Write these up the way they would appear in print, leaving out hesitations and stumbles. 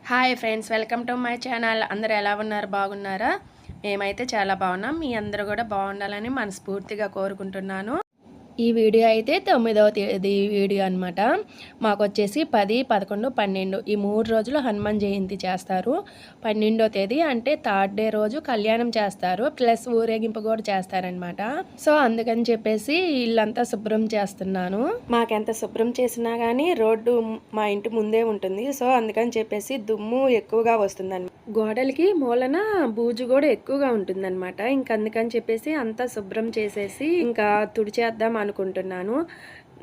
Hi friends, welcome to my channel. అందరూ ఎలా ఉన్నారు? బాగున్నారా? మేమైతే చాలా బాగున్నాం. మీ అందరూ కూడా బాగుండాలని మనస్ఫూర్తిగా కోరుకుంటున్నాను. ఈ వీడియో అయితే 9వ తేదీ వీడియో అనమాట. మాకు వచ్చేసి 10, 11, 12 ఈ 3 రోజులు హనుమాన్ జయంతి చేస్తారు. 12వ తేదీ అంటే థర్డ్ డే రోజు కళ్యాణం చేస్తారు, ప్లస్ ఊరేగింపు కూడా చేస్తారనమాట. సో అందుకని చెప్పేసి ఇల్లంతా శుభ్రం చేస్తున్నాను. మాకెంత శుభ్రం చేసినా కానీ రోడ్డు మా ఇంటి ముందే ఉంటుంది. సో అందుకని చెప్పేసి దుమ్ము ఎక్కువగా వస్తుందన్నమాట. గోడలకి మూలన బూజు కూడా ఎక్కువగా ఉంటుందన్నమాట. ఇంక అందుకని చెప్పేసి అంతా శుభ్రం చేసేసి ఇంకా తుడిచేద్దాం అనుకుంటున్నాను.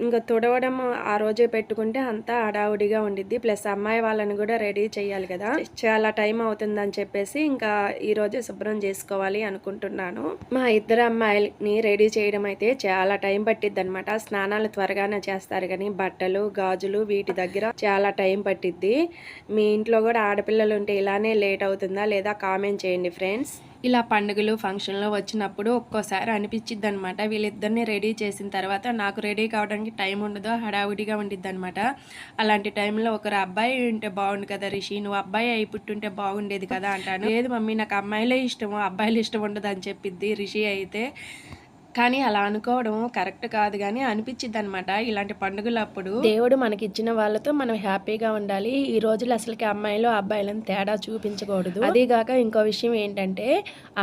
ఇంకా తుడవడం ఆ రోజే పెట్టుకుంటే అంతా హడావుడిగా ఉండిద్ది. ప్లస్ అమ్మాయి వాళ్ళని కూడా రెడీ చేయాలి కదా, చాలా టైం అవుతుందని చెప్పేసి ఇంకా ఈరోజే శుభ్రం చేసుకోవాలి అనుకుంటున్నాను. మా ఇద్దరు అమ్మాయిని రెడీ చేయడం అయితే చాలా టైం పట్టిద్ది అనమాట. స్నానాలు త్వరగానే చేస్తారు కానీ బట్టలు గాజులు వీటి దగ్గర చాలా టైం పట్టిద్ది. మీ ఇంట్లో కూడా ఆడపిల్లలు ఉంటే ఇలానే లేట్ అవుతుందా లేదా కామెంట్ చేయండి ఫ్రెండ్స్. ఇలా పండుగలు ఫంక్షన్లు వచ్చినప్పుడు ఒక్కోసారి అనిపించిద్ది అనమాట. వీళ్ళిద్దరిని రెడీ చేసిన తర్వాత నాకు రెడీ కావడానికి టైం ఉండదు, హడావుడిగా ఉండిద్ది అనమాట. అలాంటి టైంలో ఒకరు అబ్బాయి ఉంటే బాగుండు కదా రిషి, నువ్వు అబ్బాయి అయి పుట్టుంటే బాగుండేది కదా అంటాను. లేదు మమ్మీ, నాకు అమ్మాయిలే ఇష్టము, అబ్బాయిలు ఇష్టం ఉండదు అని చెప్పిద్ది రిషి అయితే. కానీ అలా అనుకోవడం కరెక్ట్ కాదు, కానీ అనిపించిద్ది అనమాట. ఇలాంటి పండుగలప్పుడు దేవుడు మనకిచ్చిన వాళ్ళతో మనం హ్యాపీగా ఉండాలి. ఈ రోజులు అసలుకి అమ్మాయిలు అబ్బాయిలను తేడా చూపించకూడదు. అదేగాక ఇంకో విషయం ఏంటంటే,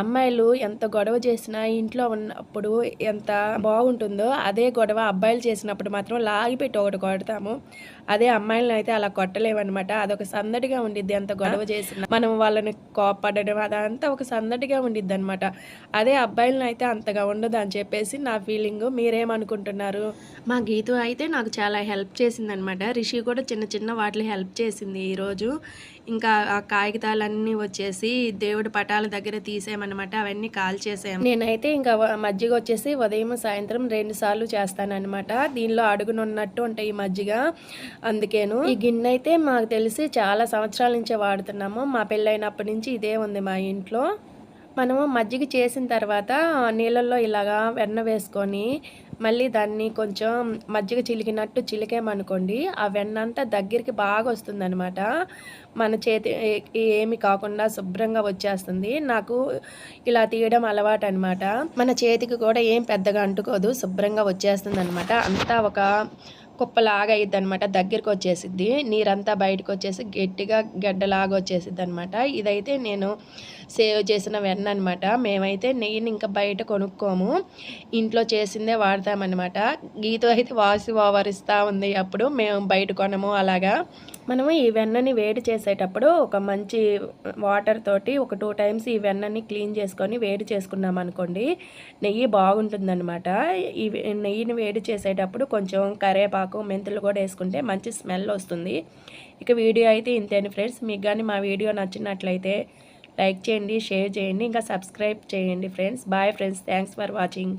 అమ్మాయిలు ఎంత గొడవ చేసినా ఇంట్లో ఉన్నప్పుడు ఎంత బాగుంటుందో అదే గొడవ అబ్బాయిలు చేసినప్పుడు మాత్రం లాగిపెట్టి ఒకటి కొడతాము. అదే అమ్మాయిలను అయితే అలా కొట్టలేమన్నమాట. అదొక సందడిగా ఉండిద్ది. ఎంత గొడవ చేసినా మనం వాళ్ళని కోపడడం అదంతా ఒక సందడిగా ఉండిద్ది అనమాట. అదే అబ్బాయిలను అయితే అంతగా ఉండదు అని చెప్పేసి నా ఫీలింగ్. మీరేమనుకుంటున్నారు? మా గీతు అయితే నాకు చాలా హెల్ప్ చేసిందనమాట. రిషి కూడా చిన్న చిన్న వాటిలో హెల్ప్ చేసింది ఈరోజు. ఇంకా ఆ కాగితాలన్నీ వచ్చేసి దేవుడి పటాల దగ్గర తీసేయమన్నమాట. అవన్నీ కాల్ చేసాము. నేనైతే ఇంకా మజ్జిగ వచ్చేసి ఉదయం సాయంత్రం 2 సార్లు చేస్తానన్నమాట. దీనిలో అడుగునున్నట్టు ఉంటాయి ఈ మజ్జిగ, అందుకేను. ఈ గిన్నె అయితే మాకు తెలిసి చాలా సంవత్సరాల నుంచే వాడుతున్నాము. మా పెళ్ళైనప్పటి నుంచి ఇదే ఉంది మా ఇంట్లో. మనము మజ్జిగ చేసిన తర్వాత నీళ్ళల్లో ఇలాగా వెన్న వేసుకొని మళ్ళీ దాన్ని కొంచెం మజ్జిగ చిలికినట్టు చిలికేమనుకోండి, ఆ వెన్న అంతా దగ్గరికి బాగా వస్తుందన్నమాట. మన చేతి ఏమి కాకుండా శుభ్రంగా వచ్చేస్తుంది. నాకు ఇలా తీయడం అలవాటు అనమాట. మన చేతికి కూడా ఏం పెద్దగా అంటుకోదు, శుభ్రంగా వచ్చేస్తుంది అనమాట. అంతా ఒక కుప్పలాగా అయ్యిద్ది అనమాట. దగ్గరికి వచ్చేసిద్ది, నీరంతా బయటకు వచ్చేసి గట్టిగా గడ్డలాగా వచ్చేసిద్ది అనమాట. ఇదైతే నేను సేవ్ చేసిన వెన్న అనమాట. మేమైతే నెయ్యిని ఇంకా బయట కొనుక్కోము, ఇంట్లో చేసిందే వాడతామన్నమాట. గీత అయితే వాసి ఓవరిస్తూ ఉంది, అప్పుడు మేము బయట కొనము. అలాగా మనము ఈ వెన్నని వేడి చేసేటప్పుడు ఒక మంచి వాటర్ తోటి ఒక 2 టైమ్స్ ఈ వెన్నని క్లీన్ చేసుకొని వేడి చేసుకున్నాం అనుకోండి, నెయ్యి బాగుంటుందన్నమాట. ఈ నెయ్యిని వేడి చేసేటప్పుడు కొంచెం కరివేపాకు మెంతులు కూడా వేసుకుంటే మంచి స్మెల్ వస్తుంది. ఇక వీడియో అయితే ఇంతేని ఫ్రెండ్స్. మీకు కానీ మా వీడియో నచ్చినట్లయితే లైక్ చేయండి, షేర్ చేయండి, ఇంకా సబ్స్క్రైబ్ చేయండి friends. Bye friends, thanks for watching.